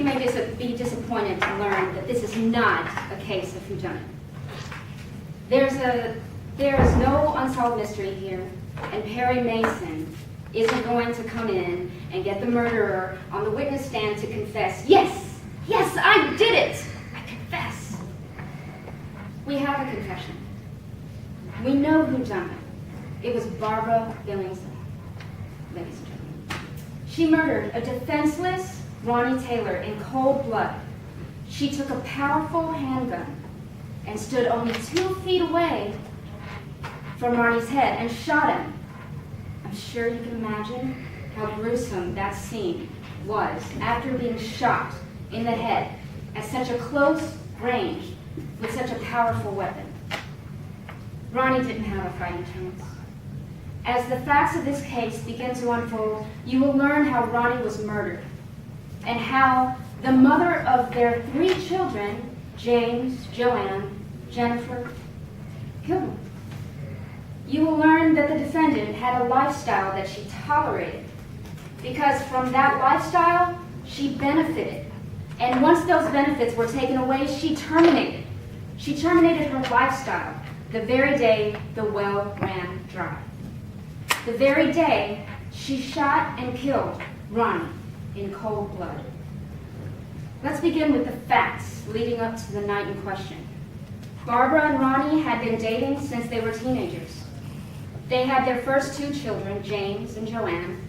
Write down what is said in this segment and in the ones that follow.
you may be disappointed to learn that this is not a case of whodunit. There is no unsolved mystery here, and Perry Mason isn't going to come in and get the murderer on the witness stand to confess, yes, I did it, I confess. We have a confession. We know who done it. It was Barbara Billingsley, ladies and gentlemen. She murdered a defenseless Ronnie Taylor in cold blood. She took a powerful handgun and stood only 2 feet away from Ronnie's head and shot him. I'm sure you can imagine how gruesome that scene was after being shot in the head at such a close range with such a powerful weapon. Ronnie didn't have a fighting chance. As the facts of this case begin to unfold, you will learn how Ronnie was murdered and how the mother of their 3 children, James, Joanne, Jennifer, killed him. You will learn that the defendant had a lifestyle that she tolerated because from that lifestyle, she benefited. And once those benefits were taken away, she terminated. She terminated her lifestyle the very day the well ran dry. The very day she shot and killed Ronnie in cold blood. Let's begin with the facts leading up to the night in question. Barbara and Ronnie had been dating since they were teenagers. They had their first 2 children, James and Joanne,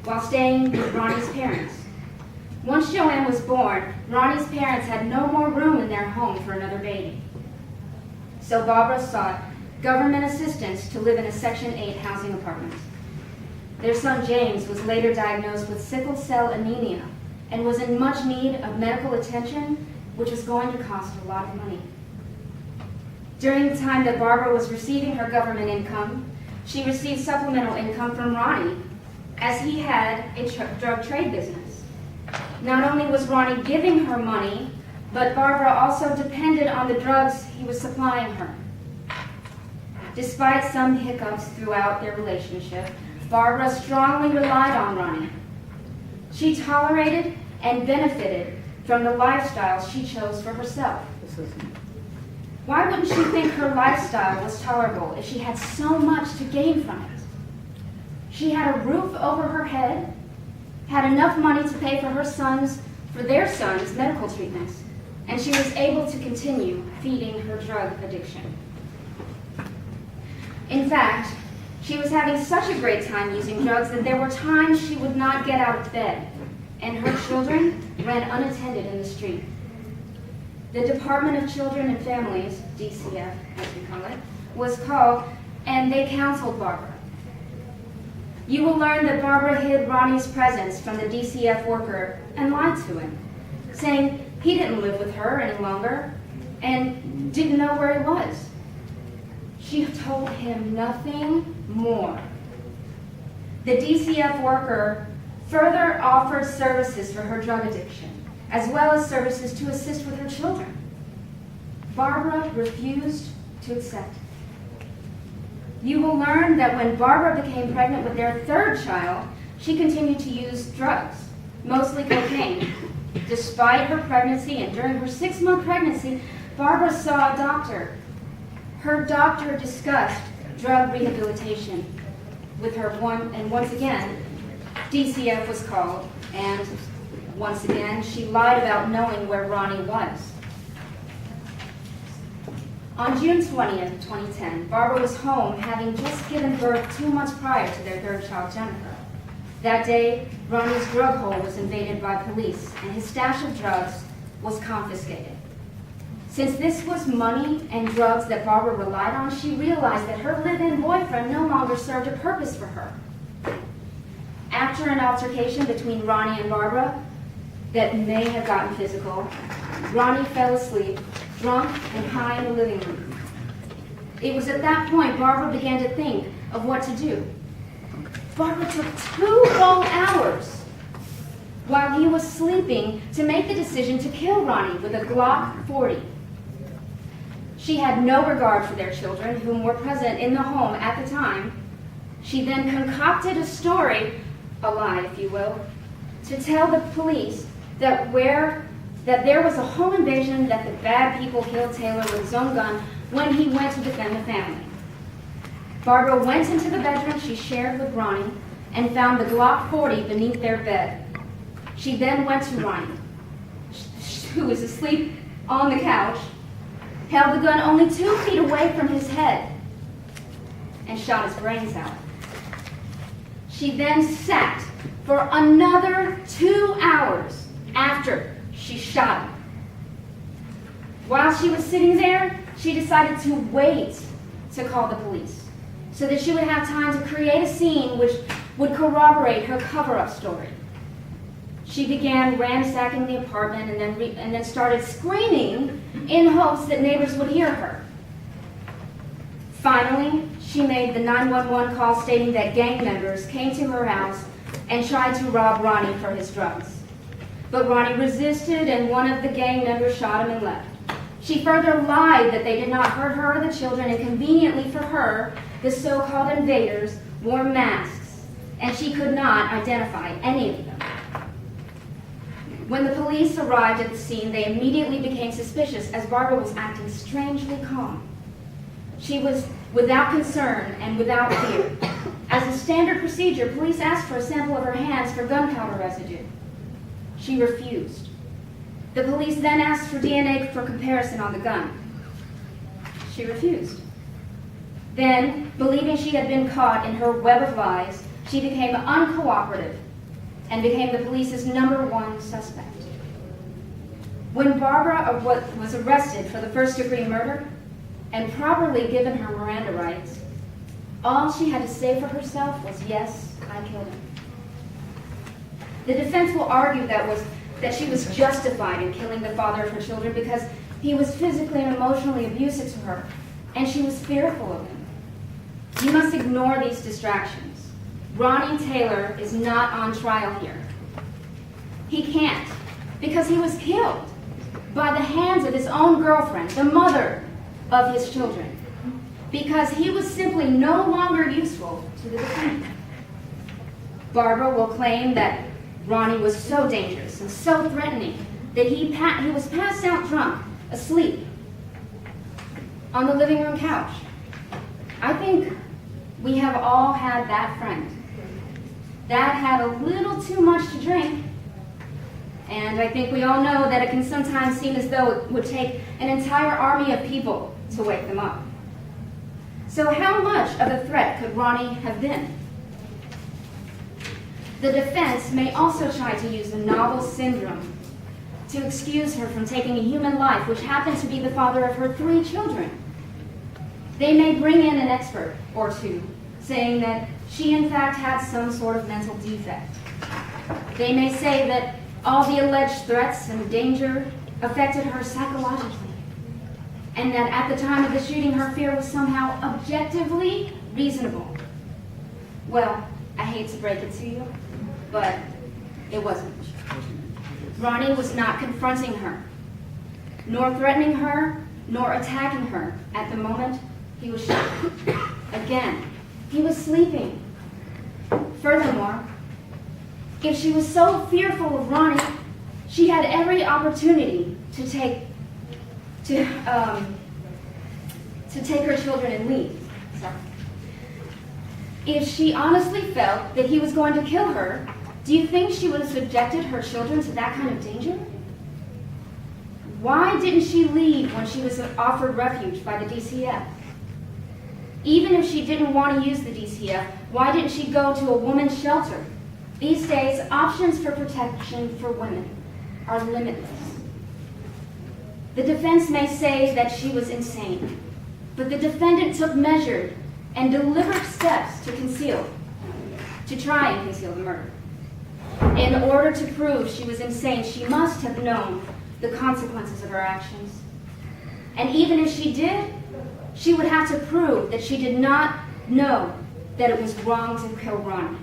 while staying with Ronnie's parents. Once Joanne was born, Ronnie's parents had no more room in their home for another baby. So Barbara sought government assistance to live in a Section 8 housing apartment. Their son James was later diagnosed with sickle cell anemia and was in much need of medical attention, which was going to cost a lot of money. During the time that Barbara was receiving her government income, she received supplemental income from Ronnie, as he had a drug trade business. Not only was Ronnie giving her money, but Barbara also depended on the drugs he was supplying her. Despite some hiccups throughout their relationship, Barbara strongly relied on Ronnie. She tolerated and benefited from the lifestyle she chose for herself. Why wouldn't she think her lifestyle was tolerable if she had so much to gain from it? She had a roof over her head, had enough money to pay for their son's medical treatments, and she was able to continue feeding her drug addiction. In fact, she was having such a great time using drugs that there were times she would not get out of bed, and her children ran unattended in the street. The Department of Children and Families, DCF as we call it, was called, and they counseled Barbara. You will learn that Barbara hid Ronnie's presence from the DCF worker and lied to him, saying he didn't live with her any longer and didn't know where he was. She told him nothing more. The DCF worker further offered services for her drug addiction, as well as services to assist with her children. Barbara refused to accept. You will learn that when Barbara became pregnant with their 3rd child, she continued to use drugs, mostly cocaine. Despite her pregnancy and during her 6-month pregnancy, Barbara saw a doctor. Her doctor discussed drug rehabilitation with her and once again, DCF was called, and once again, she lied about knowing where Ronnie was. On June 20th, 2010, Barbara was home having just given birth 2 months prior to their 3rd child, Jennifer. That day, Ronnie's drug hole was invaded by police, and his stash of drugs was confiscated. Since this was money and drugs that Barbara relied on, she realized that her live-in boyfriend no longer served a purpose for her. After an altercation between Ronnie and Barbara that may have gotten physical, Ronnie fell asleep, drunk and high in the living room. It was at that point Barbara began to think of what to do. Barbara took 2 whole hours while he was sleeping to make the decision to kill Ronnie with a Glock 40. She had no regard for their children, whom were present in the home at the time. She then concocted a story, a lie if you will, to tell the police that there was a home invasion, that the bad people killed Taylor with his own gun when he went to defend the family. Barbara went into the bedroom she shared with Ronnie and found the Glock 40 beneath their bed. She then went to Ronnie, who was asleep on the couch, held the gun only 2 feet away from his head, and shot his brains out. She then sat for another 2 hours after she shot him. While she was sitting there, she decided to wait to call the police so that she would have time to create a scene which would corroborate her cover-up story. She began ransacking the apartment and then started screaming in hopes that neighbors would hear her. Finally, she made the 911 call stating that gang members came to her house and tried to rob Ronnie for his drugs. But Ronnie resisted, and one of the gang members shot him and left. She further lied that they did not hurt her or the children, and conveniently for her, the so-called invaders wore masks, and she could not identify any of them. When the police arrived at the scene, they immediately became suspicious as Barbara was acting strangely calm. She was without concern and without fear. As a standard procedure, police asked for a sample of her hands for gunpowder residue. She refused. The police then asked for DNA for comparison on the gun. She refused. Then, believing she had been caught in her web of lies, she became uncooperative and became the police's #1 suspect. When Barbara was arrested for the first-degree murder and properly given her Miranda rights, all she had to say for herself was, "Yes, I killed him." The defense will argue that she was justified in killing the father of her children because he was physically and emotionally abusive to her, and she was fearful of him. You must ignore these distractions. Ronnie Taylor is not on trial here. He can't, because he was killed by the hands of his own girlfriend, the mother of his children, because he was simply no longer useful to the defendant. Barbara will claim that Ronnie was so dangerous and so threatening that he was passed out drunk, asleep, on the living room couch. I think we have all had that friend that had a little too much to drink, and I think we all know that it can sometimes seem as though it would take an entire army of people to wake them up. So how much of a threat could Ronnie have been? The defense may also try to use the novel syndrome to excuse her from taking a human life, which happened to be the father of her 3 children. They may bring in an expert or two, saying that she in fact had some sort of mental defect. They may say that all the alleged threats and danger affected her psychologically, and that at the time of the shooting her fear was somehow objectively reasonable. Well, I hate to break it to you, but it wasn't. Ronnie was not confronting her, nor threatening her, nor attacking her at the moment he was shot. Again, he was sleeping. Furthermore, if she was so fearful of Ronnie, she had every opportunity to take her children and leave. Sorry. If she honestly felt that he was going to kill her, do you think she would have subjected her children to that kind of danger? Why didn't she leave when she was offered refuge by the DCF? Even if she didn't want to use the DCF, why didn't she go to a woman's shelter? These days, options for protection for women are limitless. The defense may say that she was insane, but the defendant took measured and deliberate steps to try and conceal the murder. In order to prove she was insane, she must have known the consequences of her actions. And even if she did, she would have to prove that she did not know that it was wrong to kill Ronnie.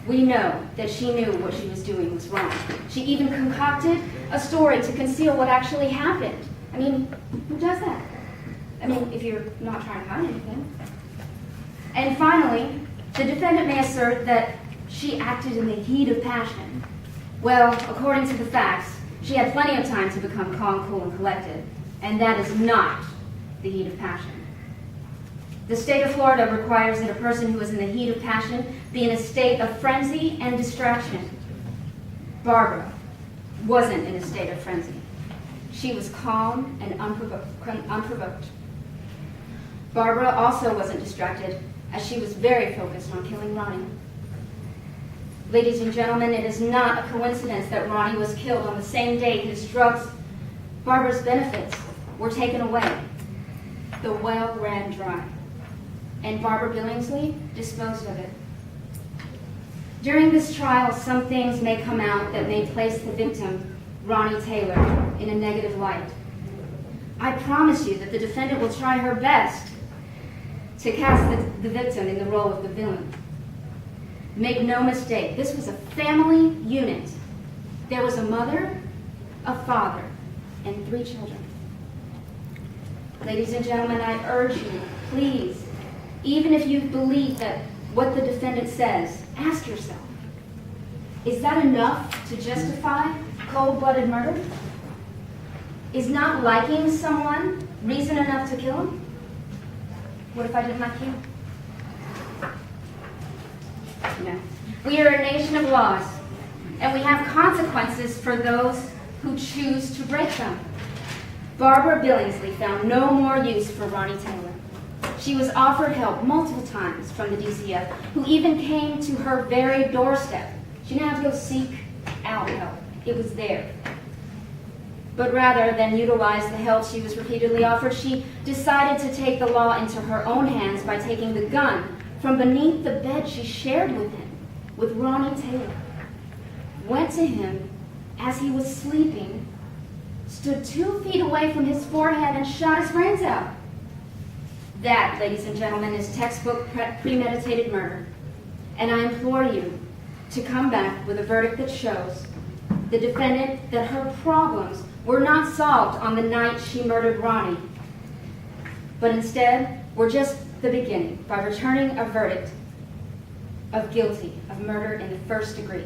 We know that she knew what she was doing was wrong. She even concocted a story to conceal what actually happened. I mean, who does that? I mean, if you're not trying to hide anything. And finally, the defendant may assert that she acted in the heat of passion. Well, according to the facts, she had plenty of time to become calm, cool, and collected, and that is not the heat of passion. The state of Florida requires that a person who is in the heat of passion be in a state of frenzy and distraction. Barbara wasn't in a state of frenzy. She was calm and unprovoked. Barbara also wasn't distracted, as she was very focused on killing Ronnie. Ladies and gentlemen, it is not a coincidence that Ronnie was killed on the same day his drugs, Barbara's benefits, were taken away. The well ran dry, and Barbara Billingsley disposed of it. During this trial, some things may come out that may place the victim, Ronnie Taylor, in a negative light. I promise you that the defendant will try her best to cast the victim in the role of the villain. Make no mistake, this was a family unit. There was a mother, a father, and 3 children. Ladies and gentlemen, I urge you, please, even if you believe that what the defendant says, ask yourself, is that enough to justify cold-blooded murder? Is not liking someone reason enough to kill him? What if I didn't like you? No. We are a nation of laws, and we have consequences for those who choose to break them. Barbara Billingsley found no more use for Ronnie Taylor. She was offered help multiple times from the DCF, who even came to her very doorstep. She didn't have to go seek out help. It was there. But rather than utilize the help she was repeatedly offered, she decided to take the law into her own hands by taking the gun from beneath the bed she shared with him, with Ronnie Taylor, went to him as he was sleeping, stood 2 feet away from his forehead, and shot his brains out. That, ladies and gentlemen, is textbook premeditated murder. And I implore you to come back with a verdict that shows the defendant that her problems were not solved on the night she murdered Ronnie, but instead were just the beginning by returning a verdict of guilty of murder in the 1st degree.